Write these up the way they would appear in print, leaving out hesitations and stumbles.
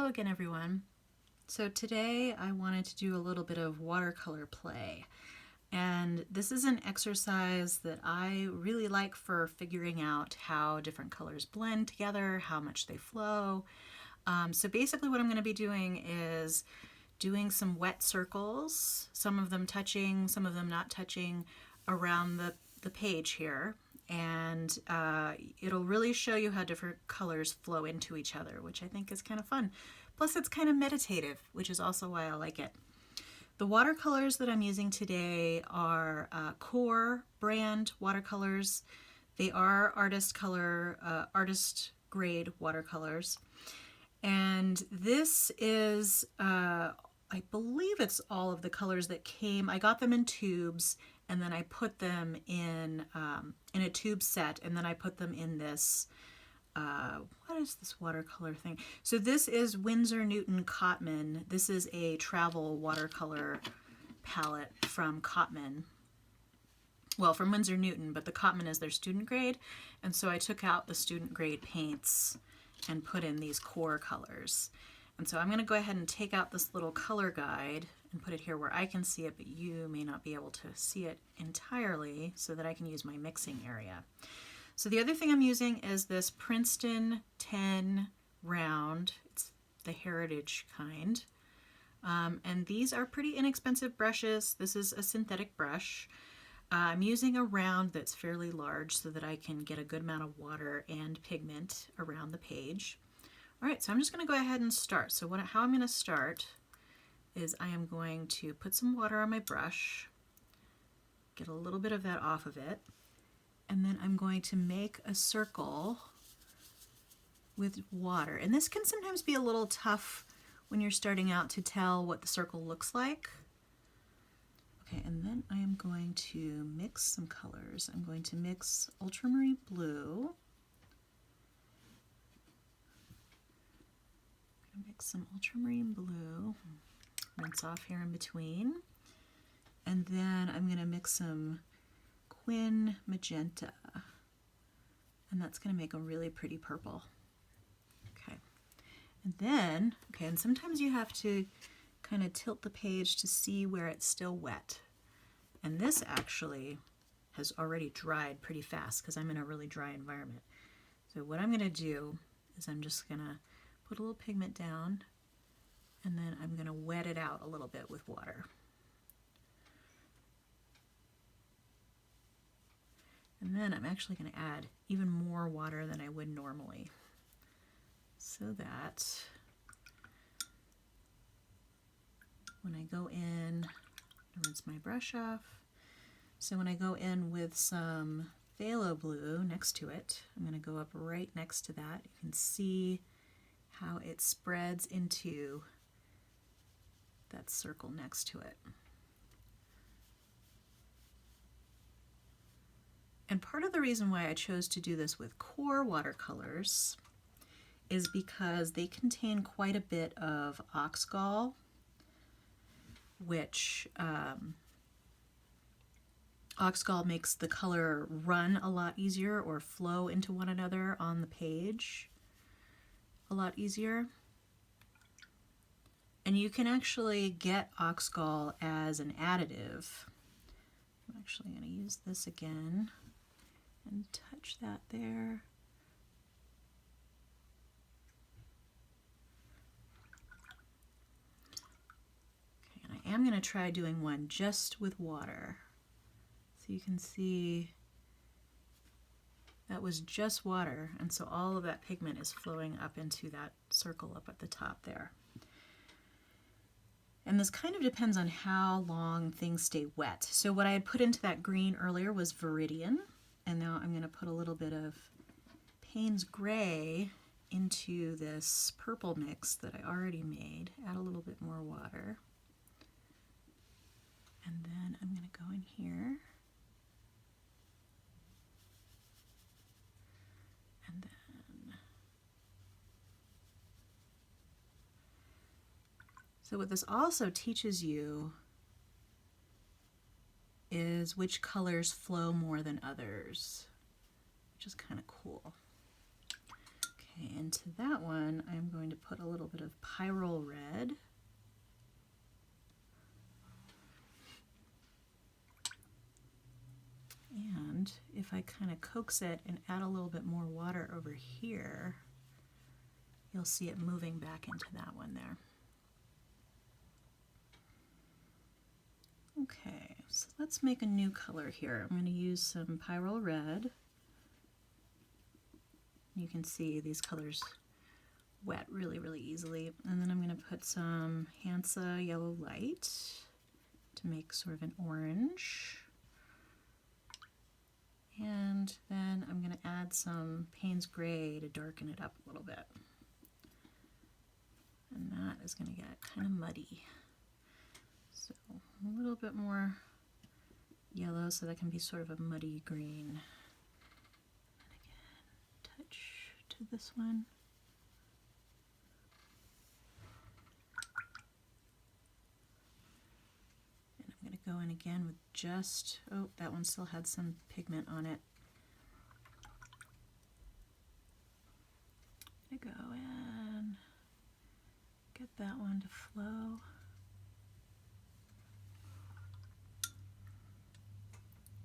Hello again, everyone. So today I wanted to do a little bit of watercolor play. And this is an exercise that I really like for figuring out how different colors blend together, how much they flow. So basically what I'm going to be doing is doing some wet circles, some of them touching, some of them not touching, around the page here. And it'll really show you how different colors flow into each other, which I think is kind of fun. Plus it's kind of meditative, which is also why I like it. The watercolors that I'm using today are Core brand watercolors. They are artist grade watercolors. And this is, I believe it's all of the colors that came. I got them in tubes, and then I put them in a tube set, and then I put them in this, what is this watercolor thing? So this is Winsor Newton Cotman. This is a travel watercolor palette from Cotman. Well, from Winsor Newton, but the Cotman is their student grade. And so I took out the student grade paints and put in these core colors. And so I'm going to go ahead and take out this little color guide and put it here where I can see it, but you may not be able to see it entirely, so that I can use my mixing area. So the other thing I'm using is this Princeton 10 round. It's the heritage kind. And these are pretty inexpensive brushes. This is a synthetic brush. I'm using a round that's fairly large so that I can get a good amount of water and pigment around the page. All right, so I'm just going to go ahead and start. So how I'm going to start is I am going to put some water on my brush, get a little bit of that off of it, and then I'm going to make a circle with water. And this can sometimes be a little tough when you're starting out to tell what the circle looks like. Okay, and then I am going to mix some colors. I'm going to mix ultramarine blue. Mix some ultramarine blue, rinse off here in between, and then I'm going to mix some Quin magenta, and that's going to make a really pretty purple. Okay, and then, and sometimes you have to kind of tilt the page to see where it's still wet, and this actually has already dried pretty fast because I'm in a really dry environment. So what I'm going to do is I'm just going to put a little pigment down, and then I'm going to wet it out a little bit with water. And then I'm actually going to add even more water than I would normally, so that when I go in, rinse my brush off. So when I go in with some phthalo blue next to it, I'm going to go up right next to that. You can see how it spreads into that circle next to it. And part of the reason why I chose to do this with Core watercolors is because they contain quite a bit of oxgall, which oxgall makes the color run a lot easier or flow into one another on the page a lot easier. And you can actually get oxgall as an additive. I'm actually going to use this again and touch that there. Okay, and I am going to try doing one just with water. So you can see that was just water, and so all of that pigment is flowing up into that circle up at the top there. And this kind of depends on how long things stay wet. So what I had put into that green earlier was Viridian, and now I'm going to put a little bit of Payne's Gray into this purple mix that I already made. Add a little bit more water. And then I'm going to go in here. And then so what this also teaches you is which colors flow more than others, which is kind of cool. Okay, into that one I'm going to put a little bit of pyrrole red. And if I kind of coax it and add a little bit more water over here, you'll see it moving back into that one there. Okay, so let's make a new color here. I'm going to use some pyrrole red. You can see these colors wet really, really easily. And then I'm going to put some Hansa Yellow Light to make sort of an orange. And then I'm going to add some Payne's Gray to darken it up a little bit. And that is going to get kind of muddy. So a little bit more yellow so that can be sort of a muddy green. And again, touch to this one. And I'm going to go in again with just, oh, that one still had some pigment on it. I'm going to go in, get that one to flow.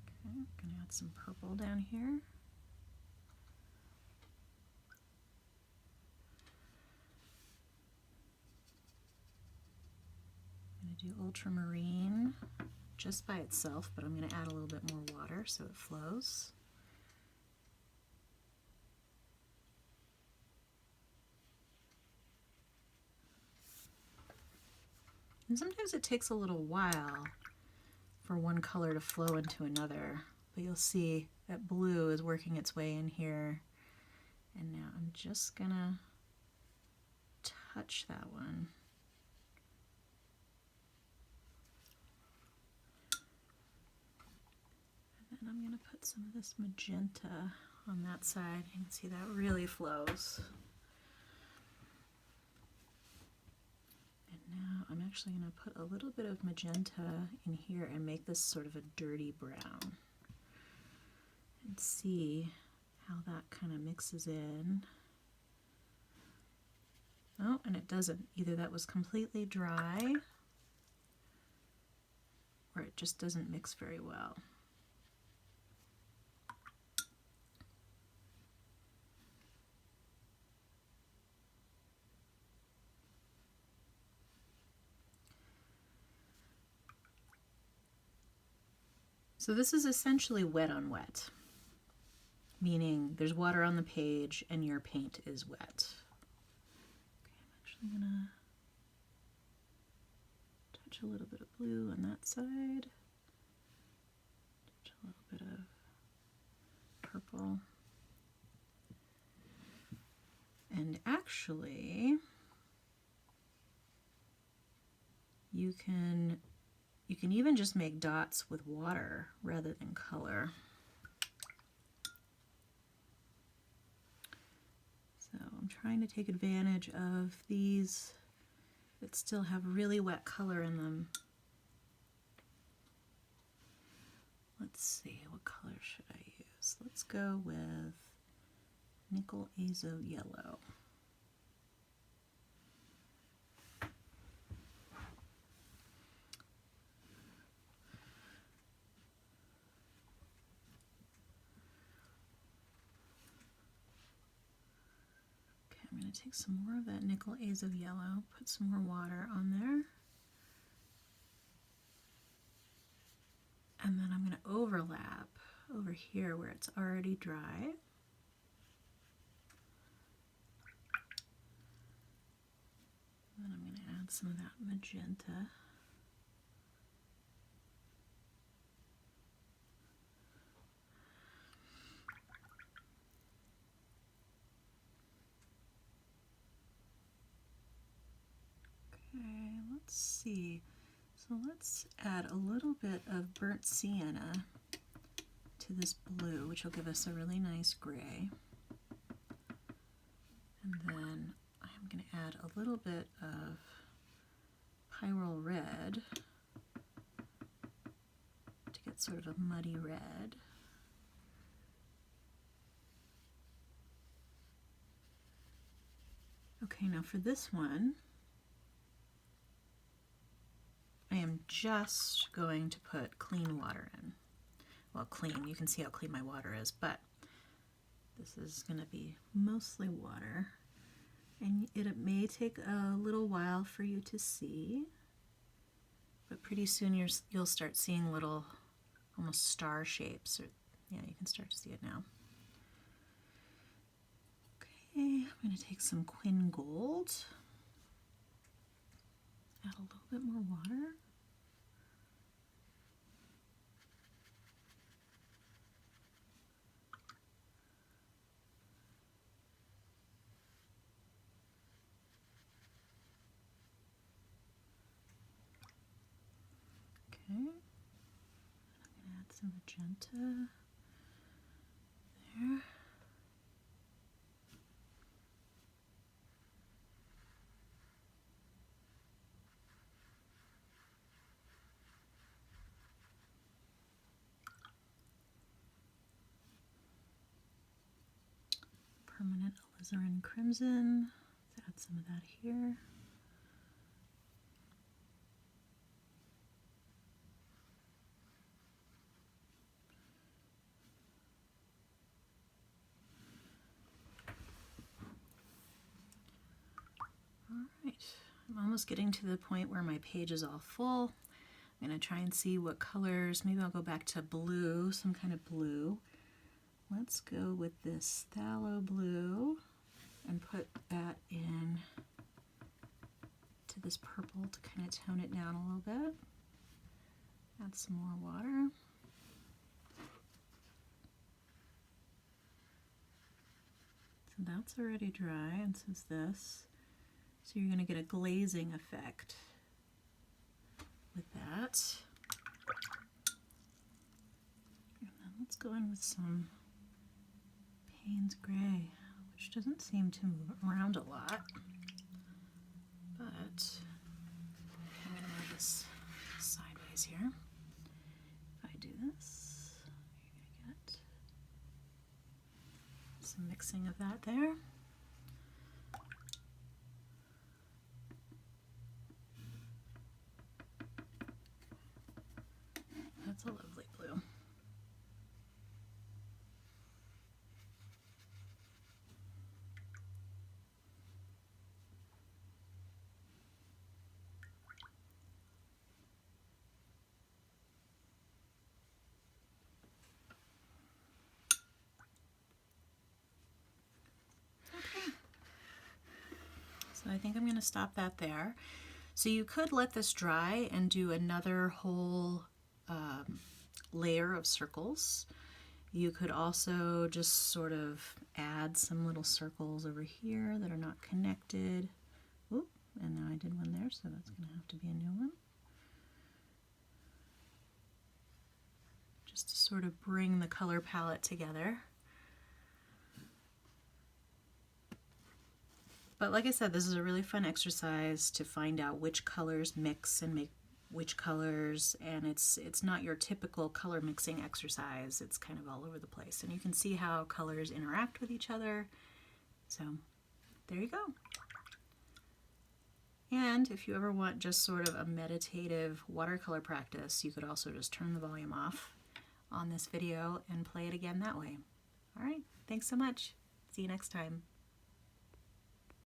Okay, I'm going to add some purple down here. I'm going to do ultramarine just by itself, but I'm going to add a little bit more water so it flows. And sometimes it takes a little while for one color to flow into another, but you'll see that blue is working its way in here. And now I'm just gonna touch that one. And then I'm gonna put some of this magenta on that side. You can see that really flows. And now I'm actually going to put a little bit of magenta in here and make this sort of a dirty brown. And see how that kind of mixes in. Oh, and it doesn't. Either that was completely dry or it just doesn't mix very well. So this is essentially wet on wet, meaning there's water on the page and your paint is wet. Okay, I'm actually gonna touch a little bit of blue on that side, touch a little bit of purple, and actually you can even just make dots with water rather than color. So I'm trying to take advantage of these that still have really wet color in them. Let's see, what color should I use? Let's go with Nickel Azo Yellow. I'm going to take some more of that Nickel Azo Yellow, put some more water on there, and then I'm going to overlap over here where it's already dry. And then I'm going to add some of that magenta. Okay, let's see. So let's add a little bit of burnt sienna to this blue, which will give us a really nice gray. And then I'm going to add a little bit of pyrrole red to get sort of a muddy red. Okay, now for this one, I am just going to put clean water in. Well, clean, you can see how clean my water is, but this is going to be mostly water. And it may take a little while for you to see, but pretty soon you'll start seeing little almost star shapes. Or, yeah, you can start to see it now. Okay, I'm going to take some Quin Gold, add a little bit more water. Okay, I'm going to add some magenta there. Permanent alizarin crimson. Let's add some of that here. Alright, I'm almost getting to the point where my page is all full. I'm going to try and see what colors, maybe I'll go back to blue, some kind of blue. Let's go with this phthalo blue and put that in to this purple to kind of tone it down a little bit. Add some more water. So that's already dry, and so is this. So you're going to get a glazing effect with that. And then let's go in with some Payne's Gray, which doesn't seem to move around a lot. But I'm going to move this sideways here. If I do this, you're going to get some mixing of that there. That's a lovely blue. Okay. So I think I'm going to stop that there. So you could let this dry and do another whole layer of circles. You could also just sort of add some little circles over here that are not connected. Oop, and now I did one there, so that's going to have to be a new one. Just to sort of bring the color palette together. But like I said, this is a really fun exercise to find out which colors mix and make which colors, and it's not your typical color mixing exercise. It's kind of all over the place, and you can see how colors interact with each other. So there you go. And if you ever want just sort of a meditative watercolor practice, you could also just turn the volume off on this video and play it again that way. All right, thanks so much. See you next time.